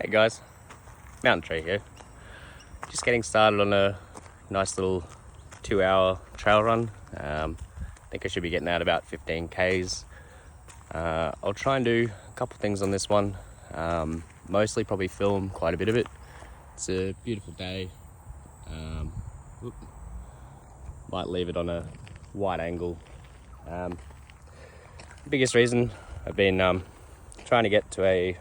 Hey guys, mountaintray here. Just getting started on a nice little 2-hour trail run. I think I should be getting out about 15 Ks. I'll try and do a couple things on this one. Mostly probably film quite a bit of it. It's a beautiful day. Might leave it on a wide angle. The biggest reason I've been trying to get to a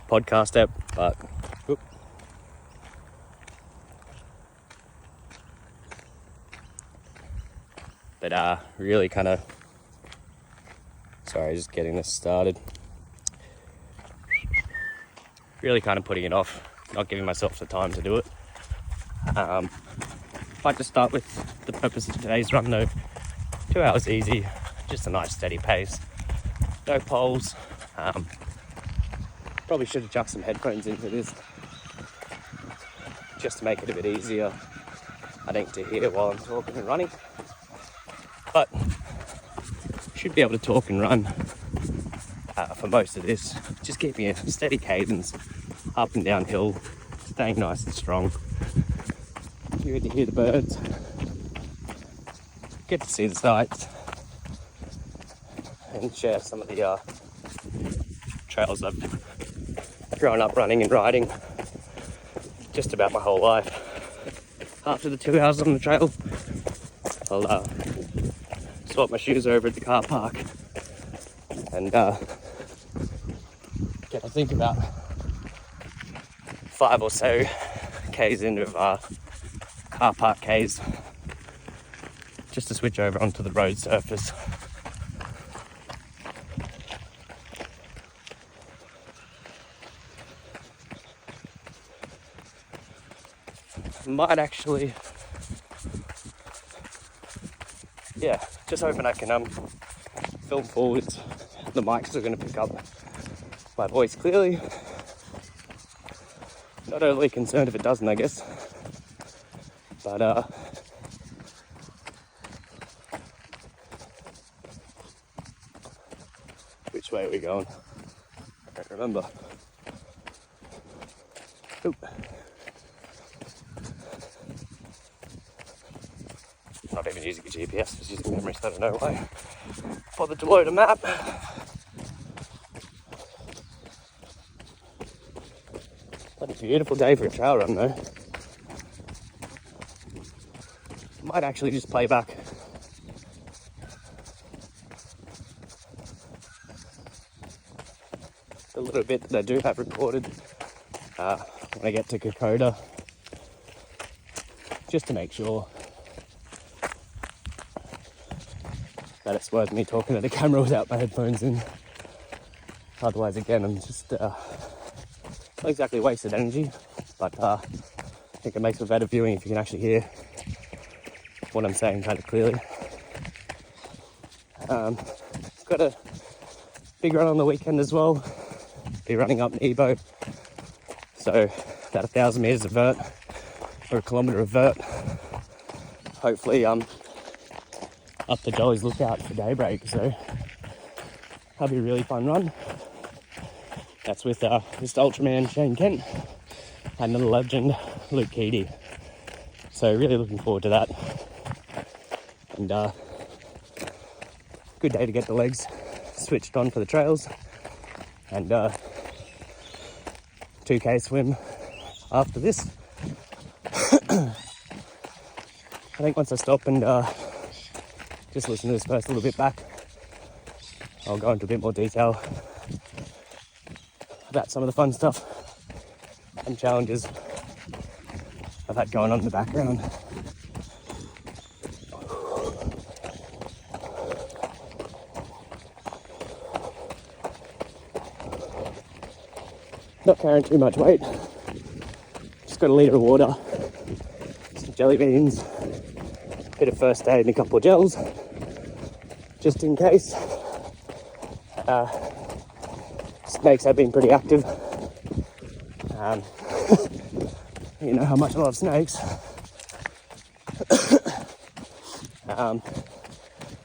podcast app, but really kind of just getting this started, really kind of putting it off, not giving myself the time to do it. I'd like to start with the purpose of today's run though. 2 hours easy, just a nice steady pace, no poles. Probably should adjust some headphones into this just to make it a bit easier, I think, to hear while I'm talking and running. But should be able to talk and run for most of this. Just keeping a steady cadence, up and down hill, staying nice and strong. You get to hear the birds, get to see the sights, and share some of the trails I've grown up running and riding just about my whole life. After the 2 hours on the trail, I'll swap my shoes over at the car park and get to think about 5 or so Ks into car park Ks just to switch over onto the road surface. Might actually, just hoping I can film forwards. The mics are going to pick up my voice clearly. Not overly concerned if it doesn't, I guess. But which way are we going? I don't remember. Oop. Not even using a GPS, just using memory, so I don't know why. Bothered to load a map. What a beautiful day for a trail run though. Might actually just play back the little bit that I do have recorded when I get to Kokoda, just to make sure that it's worth me talking to the camera without my headphones in. Otherwise, again, I'm just not exactly wasted energy, but I think it makes for better viewing if you can actually hear what I'm saying kind of clearly. Got a big run on the weekend as well. Be running up Nebo, so about 1,000 meters of vert, or a kilometer of vert. Hopefully, up to Jolly's Lookout for daybreak, so that'll be a really fun run. That's with Mr. Ultraman Shane Kent and another legend, Luke Keedy. So really looking forward to that. And good day to get the legs switched on for the trails. And 2K swim after this. I think once I stop and just listen to this first little bit back, I'll go into a bit more detail about some of the fun stuff and challenges I've had going on in the background. Not carrying too much weight, just got a litre of water, some jelly beans, bit of first aid and a couple of gels, just in case. Snakes have been pretty active. You know how much I love snakes.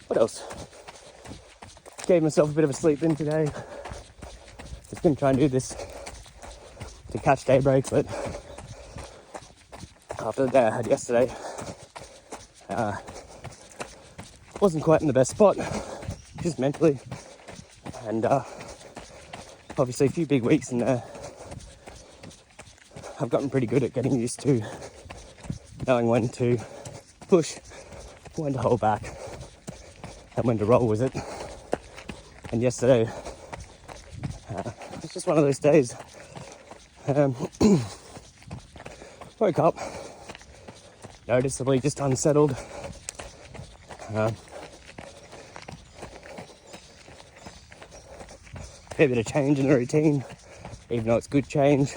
What else? Gave myself a bit of a sleep in today. Just going to try and do this to catch daybreak, but after the day I had yesterday, wasn't quite in the best spot, just mentally, and obviously a few big weeks in there. I've gotten pretty good at getting used to knowing when to push, when to hold back, and when to roll with it. And yesterday, it's just one of those days. Woke up, noticeably just unsettled. A bit of change in the routine, even though it's good change.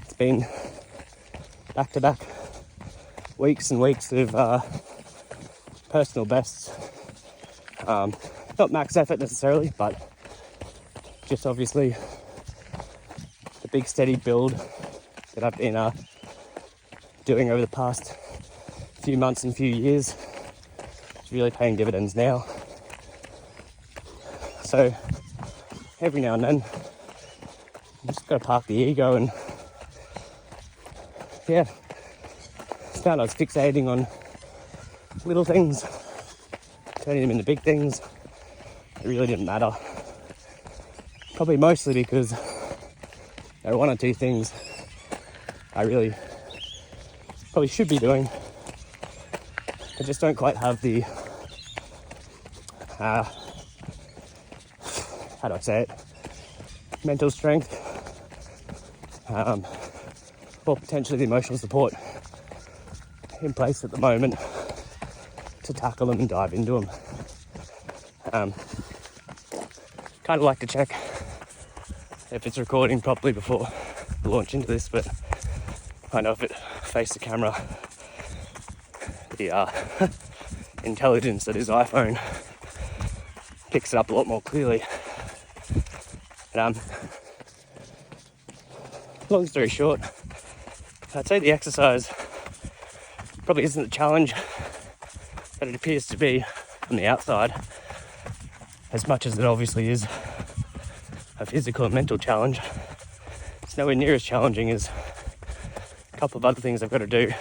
It's been back-to-back weeks and weeks of personal bests. Not max effort necessarily, but just obviously the big steady build that I've been doing over the past few months and few years. It's really paying dividends now. So every now and then, you just got to park the ego and I found I was fixating on little things, turning them into big things. It really didn't matter. Probably mostly because there are one or two things I really probably should be doing. I just don't quite have the, how do I say it, mental strength, or potentially the emotional support in place at the moment to tackle them and dive into them. Kind of like to check if it's recording properly before I launch into this, but I know if it faces the camera, the intelligence that is iPhone picks it up a lot more clearly. And, long story short, I'd say the exercise probably isn't the challenge that it appears to be on the outside, as much as it obviously is a physical and mental challenge. It's nowhere near as challenging as a couple of other things I've got to do.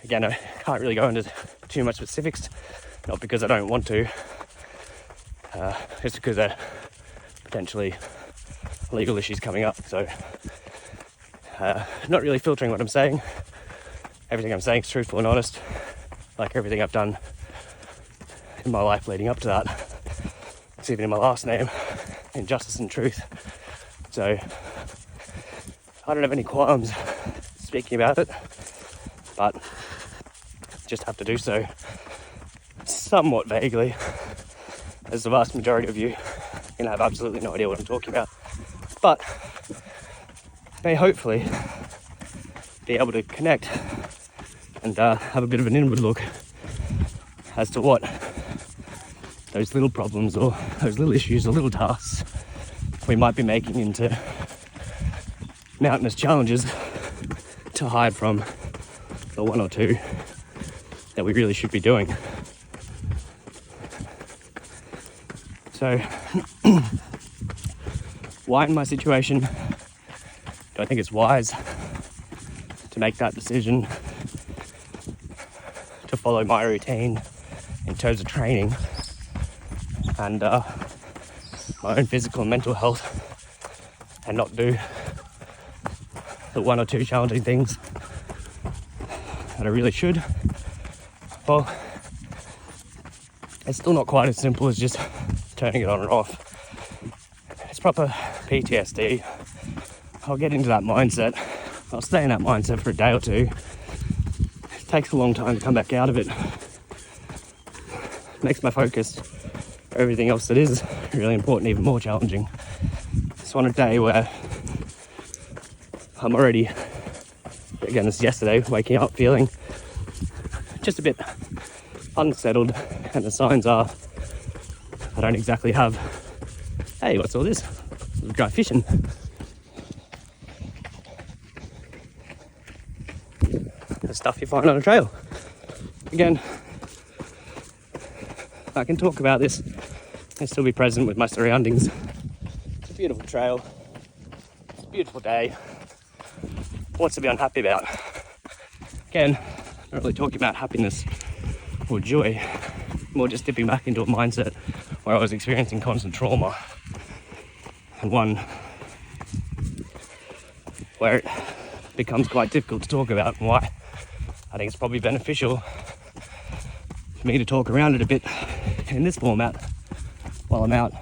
Again, I can't really go into too much specifics, not because I don't want to, it's because there are potentially legal issues coming up. So not really filtering what I'm saying. Everything I'm saying is truthful and honest, like everything I've done in my life leading up to that. It's even in my last name, in justice and truth. So I don't have any qualms speaking about it, but just have to do so somewhat vaguely, as the vast majority of you can have absolutely no idea what I'm talking about. But may hopefully be able to connect and have a bit of an inward look as to what those little problems or those little issues or little tasks we might be making into mountainous challenges to hide from the one or two that we really should be doing. So, why in my situation do I think it's wise to make that decision to follow my routine in terms of training and my own physical and mental health, and not do the one or two challenging things that I really should? Well, it's still not quite as simple as just turning it on and off. It's proper PTSD. I'll get into that mindset. I'll stay in that mindset for a day or two. It takes a long time to come back out of it. Makes my focus, everything else that is really important, even more challenging. It's on a day where I'm already, again, this is yesterday, waking up feeling just a bit unsettled, and the signs are I don't exactly have, hey, what's all this? We go fishing. The stuff you find on a trail. Again, I can talk about this and still be present with my surroundings. It's a beautiful trail. beautiful day. What's to be unhappy about? Again, not really talking about happiness or joy, more just dipping back into a mindset where I was experiencing constant trauma, and one where it becomes quite difficult to talk about, and why I think it's probably beneficial for me to talk around it a bit in this format while I'm out